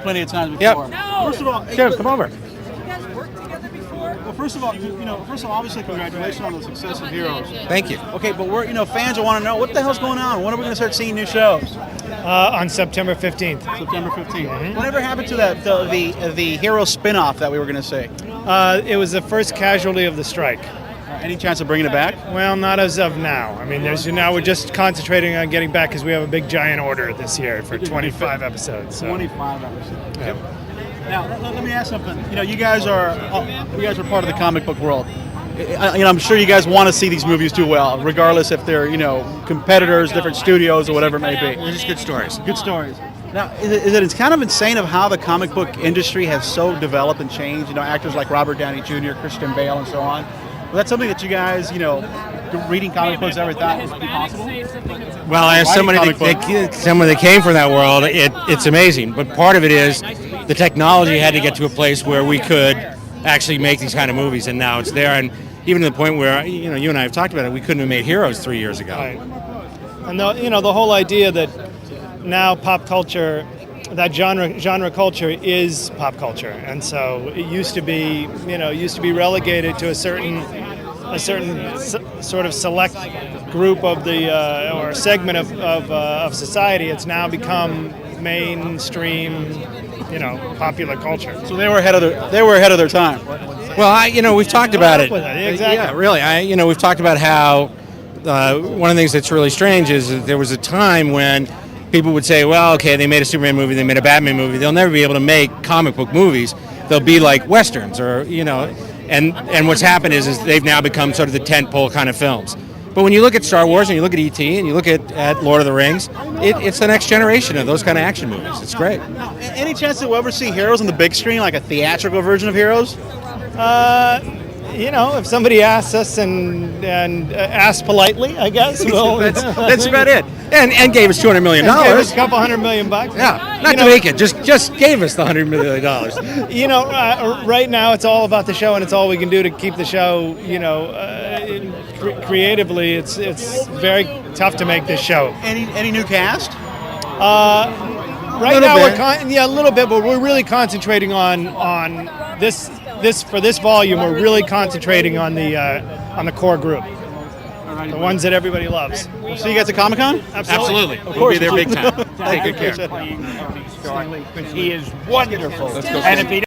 Plenty of times Yep. before. First of all, Sure, come over. well, first of all, obviously, congratulations on the success of Heroes. Thank you. Okay, but we're, fans will want to know what the hell's going on. When are we going to start seeing new shows? On September 15th. September 15th. Whatever happened to that the Hero spin-off that we were going to see? It was the first casualty of the strike. Any chance of bringing it back? Well, not as of now. I mean, now we're just concentrating on getting back because we have a big giant order this year for 25 episodes. So. 25 episodes. Yep. Now, let me ask something. You guys are part of the comic book world. I'm sure you guys want to see these movies do well, regardless if they're competitors, different studios, or whatever it may be. They're just good stories. Good stories. Now, it's kind of insane of how the comic book industry has so developed and changed. Actors like Robert Downey Jr., Christian Bale, and so on. Well, that's something that you guys, reading comic books, ever thought would be possible? Well, as somebody that came from that world, it's amazing. But part of it is the technology had to get to a place where we could actually make these kind of movies, and now it's there. And even to the point where you and I have talked about it, we couldn't have made Heroes 3 years ago. Right. And the whole idea that now pop culture, that genre culture is pop culture, and so it used to be relegated to a certain sort of select group of the or segment of society. It's now become mainstream, popular culture. So they were ahead of their time. Well, we've talked about it. Exactly. Yeah, really. We've talked about how one of the things that's really strange is that there was a time when people would say, well, okay, they made a Superman movie, they made a Batman movie, they'll never be able to make comic book movies. They'll be like Westerns or, and what's happened is they've now become sort of the tentpole kind of films. But when you look at Star Wars and you look at E.T. and you look at Lord of the Rings, it's the next generation of those kind of action movies. It's great. Now, any chance that we'll ever see Heroes on the big screen, like a theatrical version of Heroes? If somebody asks us and asks politely, I guess we'll. that's about it. And gave us $200 million. Gave us a couple $100 million. Yeah, not to make it, just gave us the $100 million. Right now it's all about the show, and it's all we can do to keep the show. Creatively, it's very tough to make this show. Any new cast? Right now we're a little bit, but we're really concentrating on this for this volume. We're really concentrating on the core group, the ones that everybody loves. We'll see you guys at Comic-Con? Absolutely. We'll be there big time. Take good care. He is wonderful. And if he